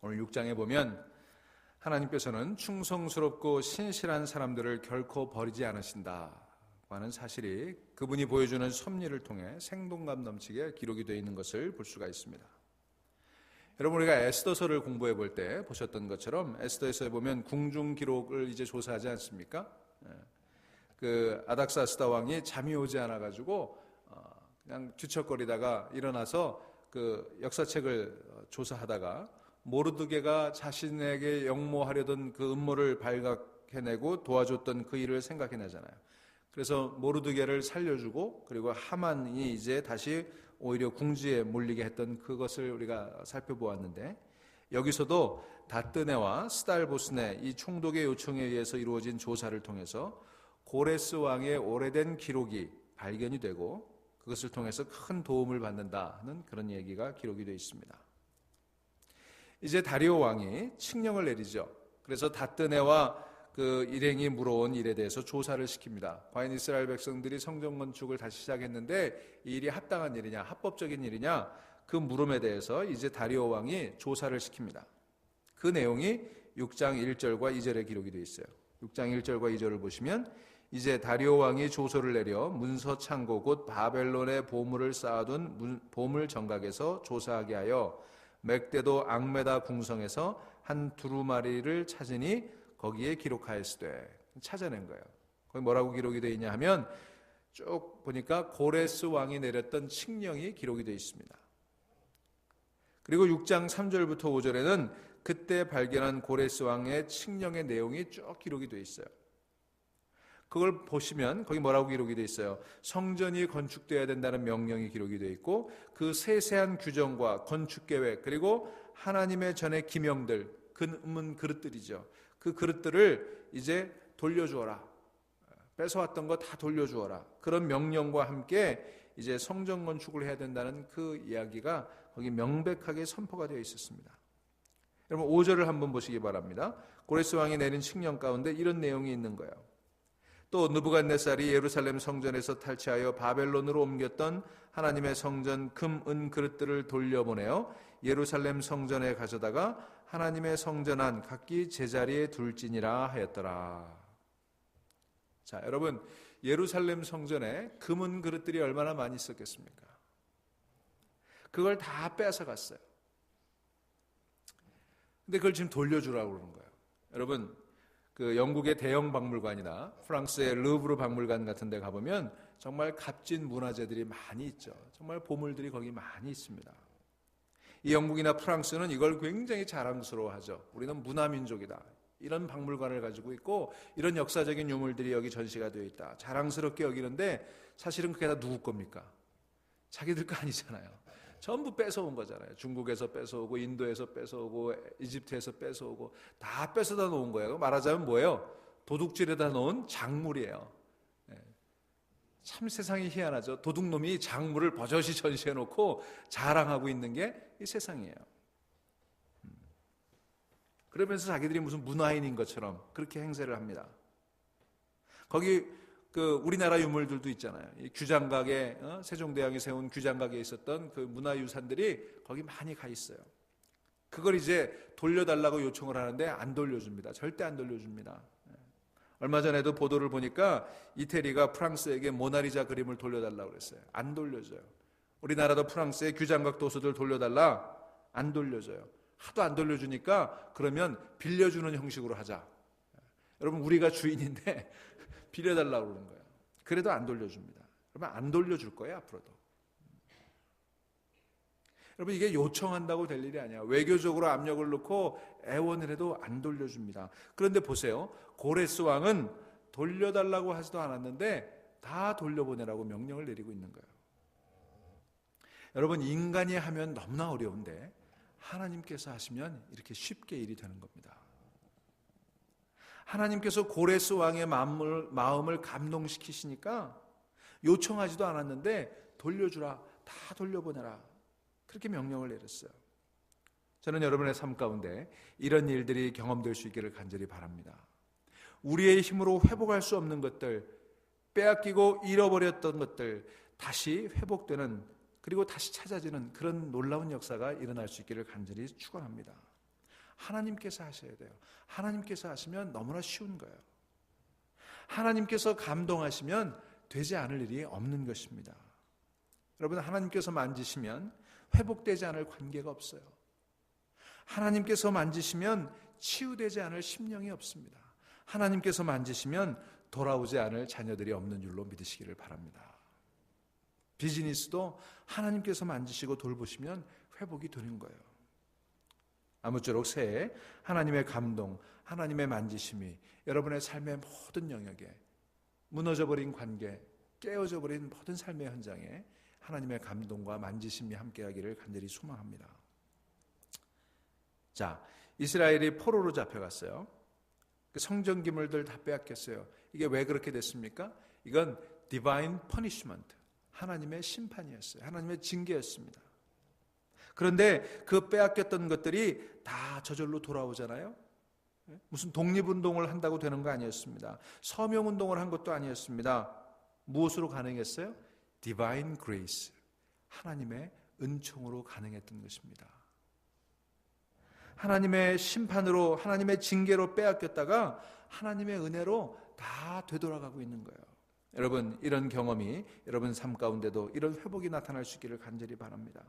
오늘 6장에 보면 하나님께서는 충성스럽고 신실한 사람들을 결코 버리지 않으신다고 하는 사실이 그분이 보여주는 섭리를 통해 생동감 넘치게 기록이 되어 있는 것을 볼 수가 있습니다. 여러분, 우리가 에스더서를 공부해 볼 때 보셨던 것처럼 에스더에서 보면 궁중 기록을 이제 조사하지 않습니까? 그 아닥사스다 왕이 잠이 오지 않아 가지고 그냥 뒤척거리다가 일어나서 그 역사책을 조사하다가 모르드게가 자신에게 역모하려던 그 음모를 발각해내고 도와줬던 그 일을 생각해내잖아요. 그래서 모르드게를 살려주고 그리고 하만이 이제 다시 오히려 궁지에 몰리게 했던 그것을 우리가 살펴보았는데, 여기서도 다뜨네와 스달보스네 이 총독의 요청에 의해서 이루어진 조사를 통해서 고레스 왕의 오래된 기록이 발견이 되고 그것을 통해서 큰 도움을 받는다는 그런 얘기가 기록이 되어 있습니다. 이제 다리오 왕이 칙령을 내리죠. 그래서 다뜨네와 그 일행이 물어온 일에 대해서 조사를 시킵니다. 과연 이스라엘 백성들이 성전 건축을 다시 시작했는데 이 일이 합당한 일이냐, 합법적인 일이냐, 그 물음에 대해서 이제 다리오 왕이 조사를 시킵니다. 그 내용이 6장 1절과 2절에 기록이 되어 있어요. 6장 1절과 2절을 보시면 이제 다리오 왕이 조서를 내려 문서 창고 곧 바벨론에 보물을 쌓아둔 보물 정각에서 조사하게 하여 맥대도 앙메다 궁성에서 한 두루마리를 찾으니 거기에 기록하였으되, 찾아낸 거예요. 거기 뭐라고 기록이 되어 있냐 하면 쭉 보니까 고레스 왕이 내렸던 칙령이 기록이 되어 있습니다. 그리고 6장 3절부터 5절에는 그때 발견한 고레스 왕의 칙령의 내용이 쭉 기록이 되어 있어요. 그걸 보시면 거기 뭐라고 기록이 되어 있어요? 성전이 건축되어야 된다는 명령이 기록이 되어 있고 그 세세한 규정과 건축계획 그리고 하나님의 전의 기명들, 금은 그릇들이죠. 그 그릇들을 이제 돌려주어라. 뺏어왔던 거 다 돌려주어라. 그런 명령과 함께 이제 성전 건축을 해야 된다는 그 이야기가 거기 명백하게 선포가 되어 있었습니다. 여러분 5절을 한번 보시기 바랍니다. 고레스 왕이 내린 칙령 가운데 이런 내용이 있는 거예요. 또 느부갓네살이 예루살렘 성전에서 탈취하여 바벨론으로 옮겼던 하나님의 성전 금, 은 그릇들을 돌려보내어 예루살렘 성전에 가져다가 하나님의 성전 안 각기 제자리에 둘지니라 하였더라. 자, 여러분, 예루살렘 성전에 금, 은 그릇들이 얼마나 많이 있었겠습니까? 그걸 다 뺏어갔어요. 근데 그걸 지금 돌려주라고 그러는 거예요. 여러분, 그 영국의 대형 박물관이나 프랑스의 르브르 박물관 같은 데 가보면 정말 값진 문화재들이 많이 있죠. 정말 보물들이 거기 많이 있습니다. 이 영국이나 프랑스는 이걸 굉장히 자랑스러워하죠. 우리는 문화민족이다. 이런 박물관을 가지고 있고 이런 역사적인 유물들이 여기 전시가 되어 있다. 자랑스럽게 여기는데 사실은 그게 다 누구 겁니까? 자기들 거 아니잖아요. 전부 뺏어온 거잖아요. 중국에서 뺏어오고 인도에서 뺏어오고 이집트에서 뺏어오고 다 뺏어다 놓은 거예요. 말하자면 뭐예요? 도둑질에다 놓은 작물이에요. 참 세상이 희한하죠. 도둑놈이 작물을 버젓이 전시해 놓고 자랑하고 있는 게 이 세상이에요. 그러면서 자기들이 무슨 문화인인 것처럼 그렇게 행세를 합니다. 거기 그 우리나라 유물들도 있잖아요. 이 규장각에 세종대왕이 세운 규장각에 있었던 그 문화유산들이 거기 많이 가 있어요. 그걸 이제 돌려달라고 요청을 하는데 안 돌려줍니다. 절대 안 돌려줍니다. 얼마 전에도 보도를 보니까 이태리가 프랑스에게 모나리자 그림을 돌려달라고 그랬어요. 안 돌려줘요. 우리나라도 프랑스의 규장각 도서들 돌려달라. 안 돌려줘요. 하도 안 돌려주니까 그러면 빌려주는 형식으로 하자. 여러분, 우리가 주인인데 빌려달라고 그러는 거예요. 그래도 안 돌려줍니다. 그러면 안 돌려줄 거예요, 앞으로도. 여러분, 이게 요청한다고 될 일이 아니야. 외교적으로 압력을 넣고 애원을 해도 안 돌려줍니다. 그런데 보세요. 고레스 왕은 돌려달라고 하지도 않았는데 다 돌려보내라고 명령을 내리고 있는 거예요. 여러분, 인간이 하면 너무나 어려운데 하나님께서 하시면 이렇게 쉽게 일이 되는 겁니다. 하나님께서 고레스 왕의 마음을 감동시키시니까 요청하지도 않았는데 돌려주라, 다 돌려보내라, 그렇게 명령을 내렸어요. 저는 여러분의 삶 가운데 이런 일들이 경험될 수 있기를 간절히 바랍니다. 우리의 힘으로 회복할 수 없는 것들, 빼앗기고 잃어버렸던 것들 다시 회복되는, 그리고 다시 찾아지는 그런 놀라운 역사가 일어날 수 있기를 간절히 축원합니다. 하나님께서 하셔야 돼요. 하나님께서 하시면 너무나 쉬운 거예요. 하나님께서 감동하시면 되지 않을 일이 없는 것입니다. 여러분, 하나님께서 만지시면 회복되지 않을 관계가 없어요. 하나님께서 만지시면 치유되지 않을 심령이 없습니다. 하나님께서 만지시면 돌아오지 않을 자녀들이 없는 줄로 믿으시기를 바랍니다. 비즈니스도 하나님께서 만지시고 돌보시면 회복이 되는 거예요. 아무쪼록 새해 하나님의 감동, 하나님의 만지심이 여러분의 삶의 모든 영역에, 무너져버린 관계, 깨어져버린 모든 삶의 현장에 하나님의 감동과 만지심이 함께하기를 간절히 소망합니다. 자, 이스라엘이 포로로 잡혀갔어요. 성전 기물들 다 빼앗겼어요. 이게 왜 그렇게 됐습니까? 이건 divine punishment, 하나님의 심판이었어요. 하나님의 징계였습니다. 그런데 그 빼앗겼던 것들이 다 저절로 돌아오잖아요. 무슨 독립운동을 한다고 되는 거 아니었습니다. 서명운동을 한 것도 아니었습니다. 무엇으로 가능했어요? divine grace, 하나님의 은총으로 가능했던 것입니다. 하나님의 심판으로, 하나님의 징계로 빼앗겼다가 하나님의 은혜로 다 되돌아가고 있는 거예요. 여러분, 이런 경험이 여러분 삶 가운데도 이런 회복이 나타날 수 있기를 간절히 바랍니다.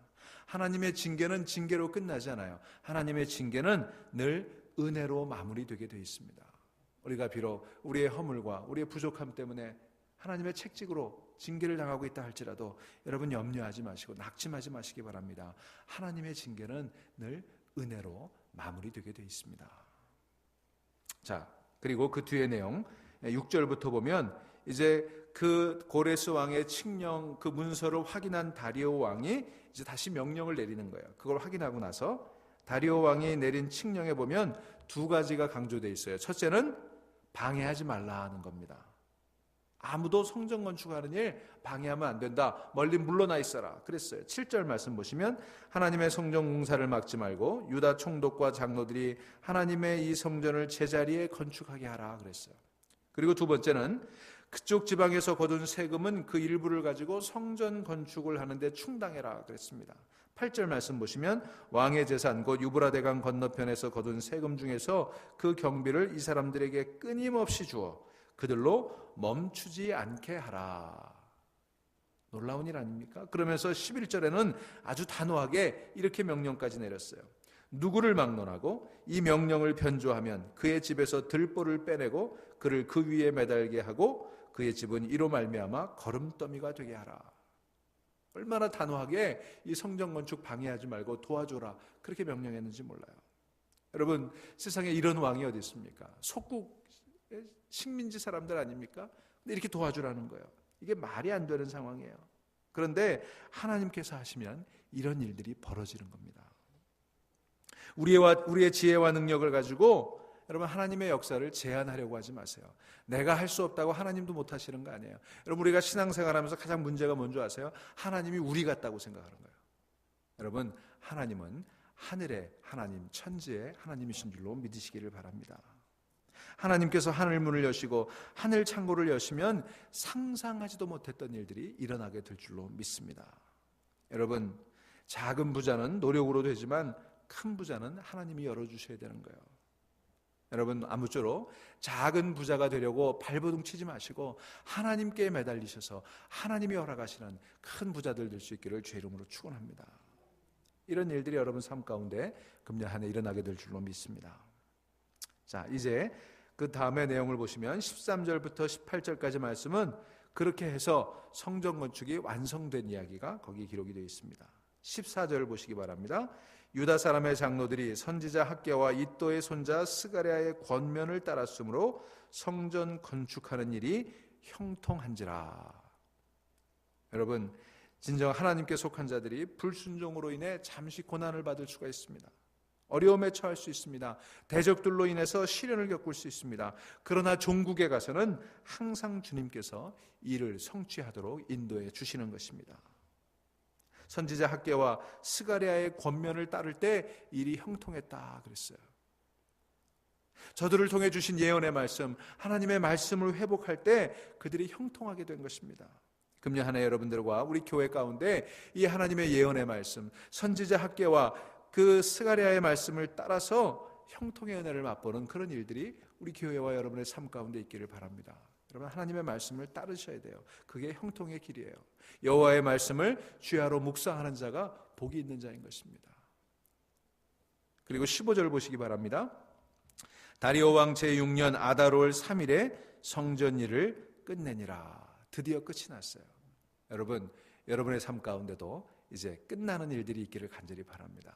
하나님의 징계는 징계로 끝나지 않아요. 하나님의 징계는 늘 은혜로 마무리되게 되어 있습니다. 우리가 비록 우리의 허물과 우리의 부족함 때문에 하나님의 책직으로 징계를 당하고 있다 할지라도 여러분 염려하지 마시고 낙심하지 마시기 바랍니다. 하나님의 징계는 늘 은혜로 마무리되게 되어 있습니다. 자, 그리고 그 뒤의 내용 6절부터 보면 이제 그 고레스 왕의 칙령, 그 문서를 확인한 다리오 왕이 이제 다시 명령을 내리는 거예요. 그걸 확인하고 나서 다리오 왕이 내린 칙령에 보면 두 가지가 강조되어 있어요. 첫째는 방해하지 말라 하는 겁니다. 아무도 성전 건축하는 일 방해하면 안 된다. 멀리 물러나 있어라. 그랬어요. 7절 말씀 보시면 하나님의 성전 공사를 막지 말고 유다 총독과 장로들이 하나님의 이 성전을 제자리에 건축하게 하라 그랬어요. 그리고 두 번째는 그쪽 지방에서 거둔 세금은 그 일부를 가지고 성전 건축을 하는데 충당해라 그랬습니다. 8절 말씀 보시면 왕의 재산 곧 유브라데강 건너편에서 거둔 세금 중에서 그 경비를 이 사람들에게 끊임없이 주어 그들로 멈추지 않게 하라. 놀라운 일 아닙니까? 그러면서 11절에는 아주 단호하게 이렇게 명령까지 내렸어요. 누구를 막론하고 이 명령을 변조하면 그의 집에서 들보를 빼내고 그를 그 위에 매달게 하고 그의 집은 이로 말미암아 거름더미가 되게 하라. 얼마나 단호하게 이 성전 건축 방해하지 말고 도와줘라 그렇게 명령했는지 몰라요. 여러분, 세상에 이런 왕이 어디 있습니까? 속국 식민지 사람들 아닙니까? 근데 이렇게 도와주라는 거예요. 이게 말이 안 되는 상황이에요. 그런데 하나님께서 하시면 이런 일들이 벌어지는 겁니다. 우리의 지혜와 능력을 가지고 여러분 하나님의 역사를 제한하려고 하지 마세요. 내가 할 수 없다고 하나님도 못 하시는 거 아니에요. 여러분, 우리가 신앙생활하면서 가장 문제가 뭔지 아세요? 하나님이 우리 같다고 생각하는 거예요. 여러분, 하나님은 하늘의 하나님, 천지의 하나님이신 줄로 믿으시기를 바랍니다. 하나님께서 하늘 문을 여시고 하늘 창고를 여시면 상상하지도 못했던 일들이 일어나게 될 줄로 믿습니다. 여러분, 작은 부자는 노력으로 되지만 큰 부자는 하나님이 열어주셔야 되는 거예요. 여러분, 아무쪼록 작은 부자가 되려고 발버둥 치지 마시고 하나님께 매달리셔서 하나님이 허락하시는 큰 부자들 될 수 있기를 주의 이름으로 축원합니다. 이런 일들이 여러분 삶 가운데 금년 한 해 일어나게 될 줄로 믿습니다. 자, 이제 그 다음의 내용을 보시면 13절부터 18절까지 말씀은 그렇게 해서 성전 건축이 완성된 이야기가 거기 기록이 되어 있습니다. 14절 보시기 바랍니다. 유다 사람의 장로들이 선지자 학개와 이도의 손자 스가랴의 권면을 따랐으므로 성전 건축하는 일이 형통한지라. 여러분, 진정 하나님께 속한 자들이 불순종으로 인해 잠시 고난을 받을 수가 있습니다. 어려움에 처할 수 있습니다. 대적들로 인해서 시련을 겪을 수 있습니다. 그러나 종국에 가서는 항상 주님께서 이를 성취하도록 인도해 주시는 것입니다. 선지자 학개와 스가랴의 권면을 따를 때 일이 형통했다 그랬어요. 저들을 통해 주신 예언의 말씀, 하나님의 말씀을 회복할 때 그들이 형통하게 된 것입니다. 금년 한 해 여러분들과 우리 교회 가운데 이 하나님의 예언의 말씀, 선지자 학개와 그 스가랴의 말씀을 따라서 형통의 은혜를 맛보는 그런 일들이 우리 교회와 여러분의 삶 가운데 있기를 바랍니다. 여러분, 하나님의 말씀을 따르셔야 돼요. 그게 형통의 길이에요. 여호와의 말씀을 주야로 묵상하는 자가 복이 있는 자인 것입니다. 그리고 15절 보시기 바랍니다. 다리오 왕 제6년 아달월 3일에 성전 일을 끝내니라. 드디어 끝이 났어요. 여러분, 여러분의 삶 가운데도 이제 끝나는 일들이 있기를 간절히 바랍니다.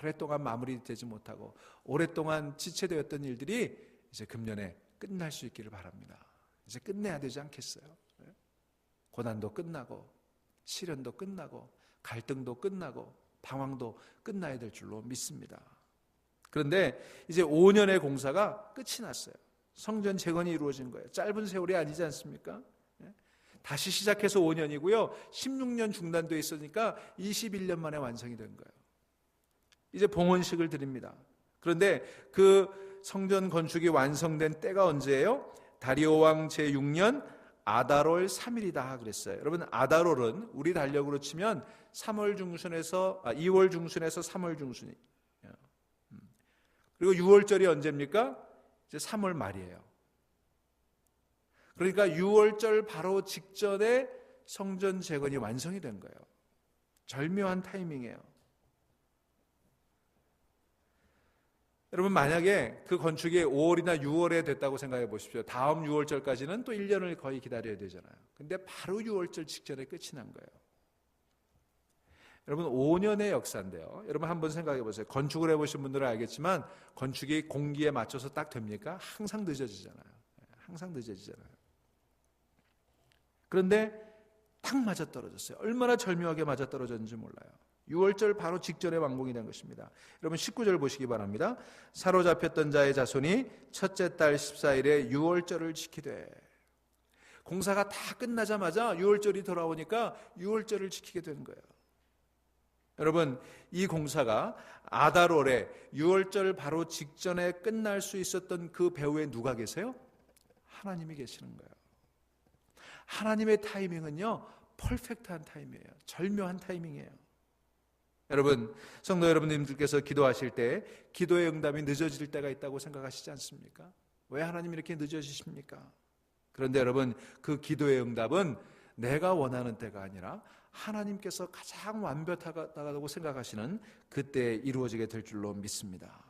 오랫동안 마무리되지 못하고 오랫동안 지체되었던 일들이 이제 금년에 끝날 수 있기를 바랍니다. 이제 끝내야 되지 않겠어요? 고난도 끝나고 시련도 끝나고 갈등도 끝나고 방황도 끝나야 될 줄로 믿습니다. 그런데 이제 5년의 공사가 끝이 났어요. 성전 재건이 이루어진 거예요. 짧은 세월이 아니지 않습니까? 다시 시작해서 5년이고요. 16년 중단되어 있으니까 21년 만에 완성이 된 거예요. 이제 봉헌식을 드립니다. 그런데 그 성전 건축이 완성된 때가 언제예요? 다리오 왕 제6년 아달월 3일이다 그랬어요. 여러분, 아달월은 우리 달력으로 치면 2월 중순에서 3월 중순이. 그리고 6월절이 언제입니까? 이제 3월 말이에요. 그러니까 6월절 바로 직전에 성전 재건이 완성이 된 거예요. 절묘한 타이밍이에요. 여러분, 만약에 그 건축이 5월이나 6월에 됐다고 생각해 보십시오. 다음 6월절까지는 또 1년을 거의 기다려야 되잖아요. 근데 바로 6월절 직전에 끝이 난 거예요. 여러분, 5년의 역사인데요. 여러분, 한번 생각해 보세요. 건축을 해보신 분들은 알겠지만 건축이 공기에 맞춰서 딱 됩니까? 항상 늦어지잖아요. 항상 늦어지잖아요. 그런데 딱 맞아떨어졌어요. 얼마나 절묘하게 맞아떨어졌는지 몰라요. 6월절 바로 직전에 완공이 된 것입니다. 여러분, 19절 보시기 바랍니다. 사로잡혔던 자의 자손이 첫째 달 14일에 6월절을 지키되. 공사가 다 끝나자마자 6월절이 돌아오니까 6월절을 지키게 된 거예요. 여러분, 이 공사가 아달월에 6월절 바로 직전에 끝날 수 있었던 그 배후에 누가 계세요? 하나님이 계시는 거예요. 하나님의 타이밍은요, 퍼펙트한 타이밍이에요. 절묘한 타이밍이에요. 여러분, 성도 여러분들께서 기도하실 때 기도의 응답이 늦어질 때가 있다고 생각하시지 않습니까? 왜 하나님이 이렇게 늦어지십니까? 그런데 여러분, 그 기도의 응답은 내가 원하는 때가 아니라 하나님께서 가장 완벽하다고 생각하시는 그때에 이루어지게 될 줄로 믿습니다.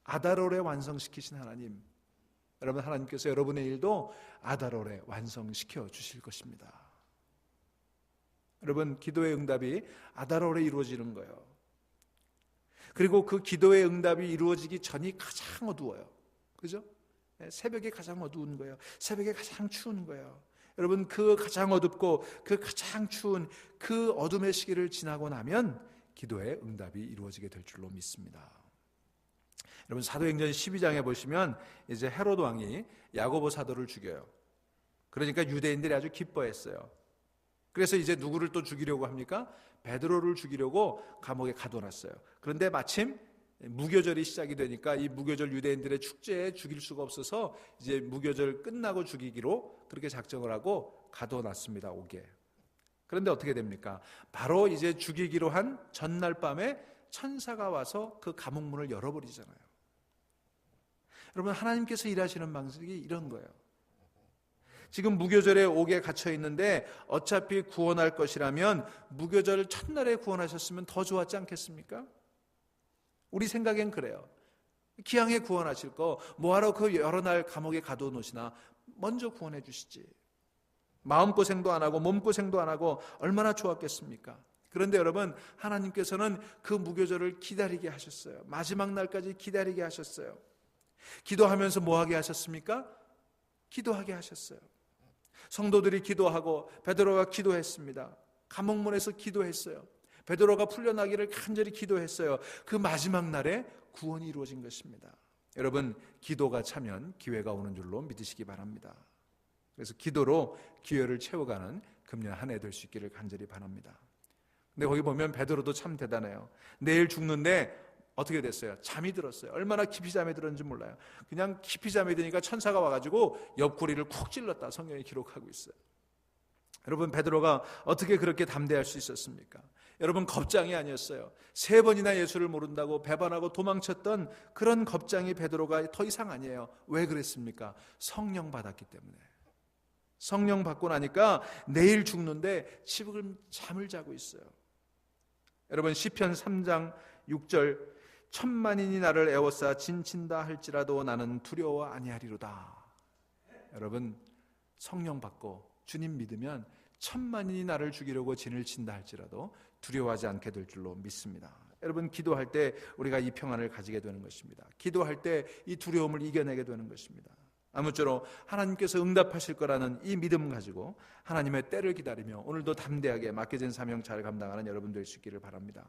아달월에 완성시키신 하나님, 여러분, 하나님께서 여러분의 일도 아달월에 완성시켜 주실 것입니다. 여러분, 기도의 응답이 아달월에 이루어지는 거예요. 그리고 그 기도의 응답이 이루어지기 전이 가장 어두워요. 그죠? 새벽에 가장 어두운 거예요. 새벽에 가장 추운 거예요. 여러분, 그 가장 어둡고 그 가장 추운 그 어둠의 시기를 지나고 나면 기도의 응답이 이루어지게 될 줄로 믿습니다. 여러분, 사도행전 12장에 보시면 이제 헤롯 왕이 야고보 사도를 죽여요. 그러니까 유대인들이 아주 기뻐했어요. 그래서 이제 누구를 또 죽이려고 합니까? 베드로를 죽이려고 감옥에 가둬놨어요. 그런데 마침 무교절이 시작이 되니까 이 무교절 유대인들의 축제에 죽일 수가 없어서 이제 무교절 끝나고 죽이기로 그렇게 작정을 하고 가둬놨습니다. 옥에. 그런데 어떻게 됩니까? 바로 이제 죽이기로 한 전날 밤에 천사가 와서 그 감옥문을 열어버리잖아요. 여러분, 하나님께서 일하시는 방식이 이런 거예요. 지금 무교절에 옥에 갇혀 있는데 어차피 구원할 것이라면 무교절 첫날에 구원하셨으면 더 좋았지 않겠습니까? 우리 생각엔 그래요. 기왕에 구원하실 거 뭐하러 그 여러 날 감옥에 가둬놓으시나 먼저 구원해 주시지. 마음고생도 안 하고 몸고생도 안 하고 얼마나 좋았겠습니까? 그런데 여러분, 하나님께서는 그 무교절을 기다리게 하셨어요. 마지막 날까지 기다리게 하셨어요. 기도하면서 뭐하게 하셨습니까? 기도하게 하셨어요. 성도들이 기도하고 베드로가 기도했습니다. 감옥문에서 기도했어요. 베드로가 풀려나기를 간절히 기도했어요. 그 마지막 날에 구원이 이루어진 것입니다. 여러분, 기도가 차면 기회가 오는 줄로 믿으시기 바랍니다. 그래서 기도로 기회를 채워가는 금년 한 해 될 수 있기를 간절히 바랍니다. 근데 거기 보면 베드로도 참 대단해요. 내일 죽는데 어떻게 됐어요? 잠이 들었어요. 얼마나 깊이 잠이 들었는지 몰라요. 그냥 깊이 잠이 드니까 천사가 와가지고 옆구리를 쿡 찔렀다 성경이 기록하고 있어요. 여러분, 베드로가 어떻게 그렇게 담대할 수 있었습니까? 여러분, 겁장이 아니었어요. 3번이나 예수를 모른다고 배반하고 도망쳤던 그런 겁장이 베드로가 더 이상 아니에요. 왜 그랬습니까? 성령 받았기 때문에. 성령 받고 나니까 내일 죽는데 지금 잠을 자고 있어요. 여러분, 시편 3장 6절, 천만인이 나를 애워싸 진친다 할지라도 나는 두려워 아니하리로다. 여러분, 성령 받고 주님 믿으면 천만인이 나를 죽이려고 진을 친다 할지라도 두려워하지 않게 될 줄로 믿습니다. 여러분, 기도할 때 우리가 이 평안을 가지게 되는 것입니다. 기도할 때 이 두려움을 이겨내게 되는 것입니다. 아무쪼록 하나님께서 응답하실 거라는 이 믿음 가지고 하나님의 때를 기다리며 오늘도 담대하게 맡겨진 사명 잘 감당하는 여러분 될 수 있기를 바랍니다.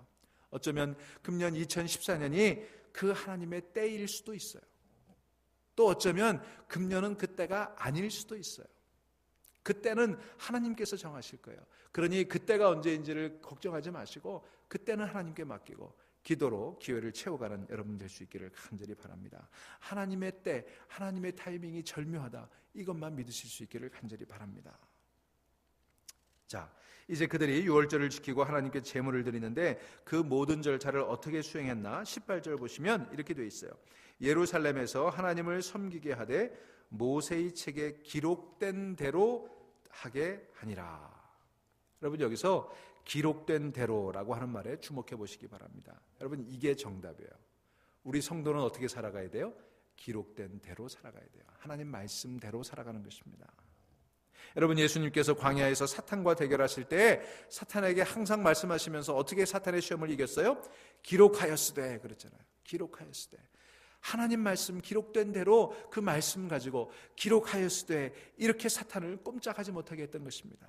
어쩌면 금년 2014년이 그 하나님의 때일 수도 있어요. 또 어쩌면 금년은 그 때가 아닐 수도 있어요. 그때는 하나님께서 정하실 거예요. 그러니 그때가 언제인지를 걱정하지 마시고 그때는 하나님께 맡기고 기도로 기회를 채워가는 여러분 될 수 있기를 간절히 바랍니다. 하나님의 때, 하나님의 타이밍이 절묘하다, 이것만 믿으실 수 있기를 간절히 바랍니다. 자, 이제 그들이 유월절을 지키고 하나님께 제물을 드리는데 그 모든 절차를 어떻게 수행했나? 18절 보시면 이렇게 되어 있어요. 예루살렘에서 하나님을 섬기게 하되 모세의 책에 기록된 대로 하게 하니라. 여러분, 여기서 기록된 대로라고 하는 말에 주목해 보시기 바랍니다. 여러분, 이게 정답이에요. 우리 성도는 어떻게 살아가야 돼요? 기록된 대로 살아가야 돼요. 하나님 말씀대로 살아가는 것입니다. 여러분, 예수님께서 광야에서 사탄과 대결하실 때 사탄에게 항상 말씀하시면서 어떻게 사탄의 시험을 이겼어요? 기록하였으되 그랬잖아요. 기록하였으되. 하나님 말씀 기록된 대로 그 말씀 가지고 기록하였으되 이렇게 사탄을 꼼짝하지 못하게 했던 것입니다.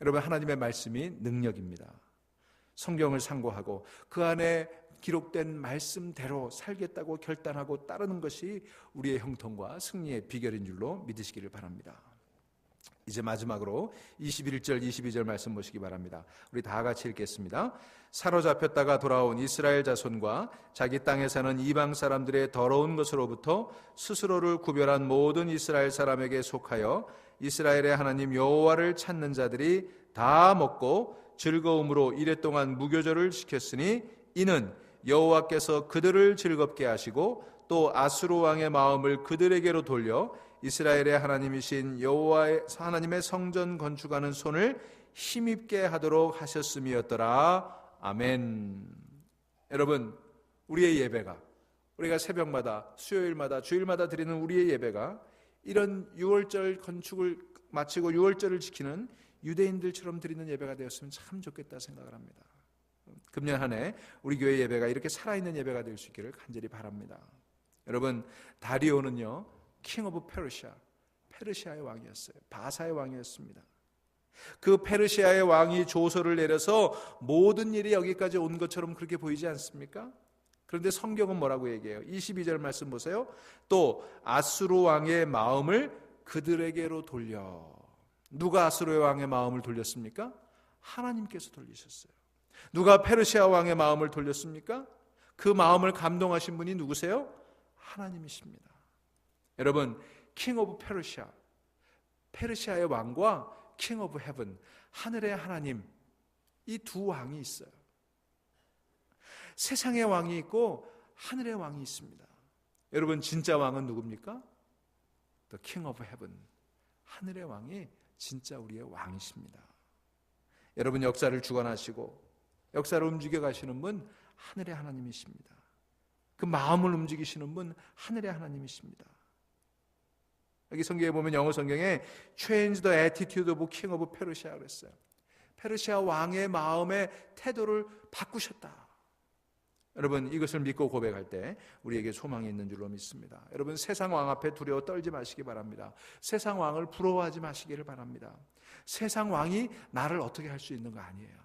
여러분, 하나님의 말씀이 능력입니다. 성경을 상고하고 그 안에 기록된 말씀대로 살겠다고 결단하고 따르는 것이 우리의 형통과 승리의 비결인 줄로 믿으시기를 바랍니다. 이제 마지막으로 21절 22절 말씀 보시기 바랍니다. 우리 다 같이 읽겠습니다. 사로잡혔다가 돌아온 이스라엘 자손과 자기 땅에 사는 이방 사람들의 더러운 것으로부터 스스로를 구별한 모든 이스라엘 사람에게 속하여 이스라엘의 하나님 여호와를 찾는 자들이 다 먹고 즐거움으로 이랫동안 무교절을 지켰으니 이는 여호와께서 그들을 즐겁게 하시고 또 아수르 왕의 마음을 그들에게로 돌려 이스라엘의 하나님이신 여호와의 하나님의 성전 건축하는 손을 힘입게 하도록 하셨음이었더라. 아멘. 여러분, 우리의 예배가, 우리가 새벽마다 수요일마다 주일마다 드리는 우리의 예배가 이런 6월절 건축을 마치고 6월절을 지키는 유대인들처럼 드리는 예배가 되었으면 참 좋겠다 생각을 합니다. 금년 한 해 우리 교회 예배가 이렇게 살아있는 예배가 될 수 있기를 간절히 바랍니다. 여러분, 다리오는요 킹 오브 페르시아, 페르시아의 왕이었어요. 바사의 왕이었습니다. 그 페르시아의 왕이 조서를 내려서 모든 일이 여기까지 온 것처럼 그렇게 보이지 않습니까? 그런데 성경은 뭐라고 얘기해요? 22절 말씀 보세요. 또 아수르 왕의 마음을 그들에게로 돌려. 누가 아수르 왕의 마음을 돌렸습니까? 하나님께서 돌리셨어요. 누가 페르시아 왕의 마음을 돌렸습니까? 그 마음을 감동하신 분이 누구세요? 하나님이십니다. 여러분, 킹 오브 페르시아, 페르시아의 왕과 킹 오브 헤븐, 하늘의 하나님, 이 두 왕이 있어요. 세상의 왕이 있고 하늘의 왕이 있습니다. 여러분, 진짜 왕은 누굽니까? The King of Heaven, 하늘의 왕이 진짜 우리의 왕이십니다. 여러분, 역사를 주관하시고 역사를 움직여 가시는 분 하늘의 하나님이십니다. 그 마음을 움직이시는 분 하늘의 하나님이십니다. 여기 성경에 보면 영어 성경에 Change the attitude of King of Persia 그랬어요. 페르시아 왕의 마음의 태도를 바꾸셨다. 여러분, 이것을 믿고 고백할 때 우리에게 소망이 있는 줄로 믿습니다. 여러분, 세상 왕 앞에 두려워 떨지 마시기 바랍니다. 세상 왕을 부러워하지 마시기를 바랍니다. 세상 왕이 나를 어떻게 할 수 있는 거 아니에요.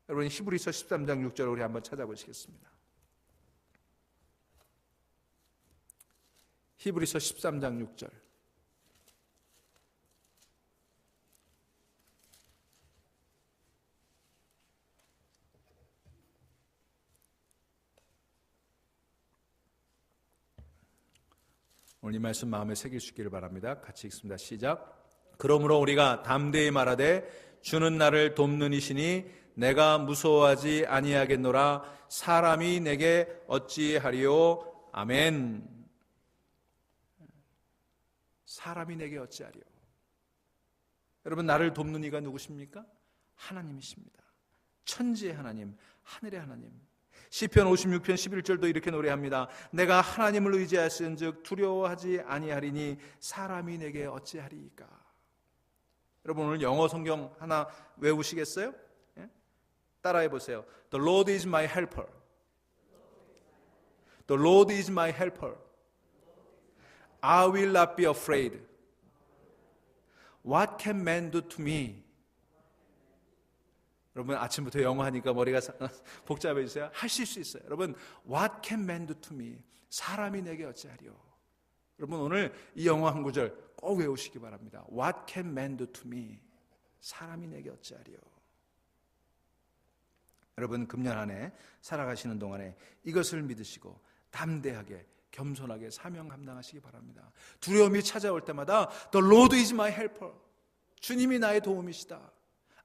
여러분, 히브리서 13장 6절 우리 한번 찾아보시겠습니다. 히브리서 13장 6절. 오늘 이 말씀 마음에 새길 수 있기를 바랍니다. 같이 읽습니다. 시작. 그러므로 우리가 담대히 말하되 주는 나를 돕는 이시니 내가 무서워하지 아니하겠노라. 사람이 내게 어찌하리요. 아멘. 사람이 내게 어찌하리요. 여러분, 나를 돕는 이가 누구십니까? 하나님이십니다. 천지의 하나님, 하늘의 하나님. 시편 56편 11절도 이렇게 노래합니다. 내가 하나님을 의지하였은즉 두려워하지 아니하리니 사람이 내게 어찌하리이까. 여러분, 오늘 영어 성경 하나 외우시겠어요? 예? 따라해 보세요. The Lord is my helper. The Lord is my helper. I will not be afraid. What can man do to me? 여러분, 아침부터 영어 하니까 머리가 복잡해지세요? 하실 수 있어요. 여러분, What can man do to me? 사람이 내게 어찌하리요? 여러분, 오늘 이 영어 한 구절 꼭 외우시기 바랍니다. What can man do to me? 사람이 내게 어찌하리요? 여러분, 금년 한 해 살아가시는 동안에 이것을 믿으시고 담대하게 겸손하게 사명 감당하시기 바랍니다. 두려움이 찾아올 때마다 The Lord is my helper. 주님이 나의 도움이시다.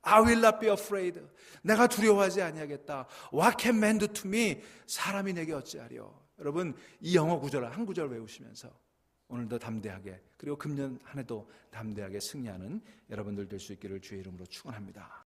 I will not be afraid. 내가 두려워하지 아니하겠다. What can man do to me? 사람이 내게 어찌하리요? 여러분, 이 영어 구절 한 구절 외우시면서 오늘도 담대하게, 그리고 금년 한 해도 담대하게 승리하는 여러분들 될 수 있기를 주의 이름으로 축원합니다.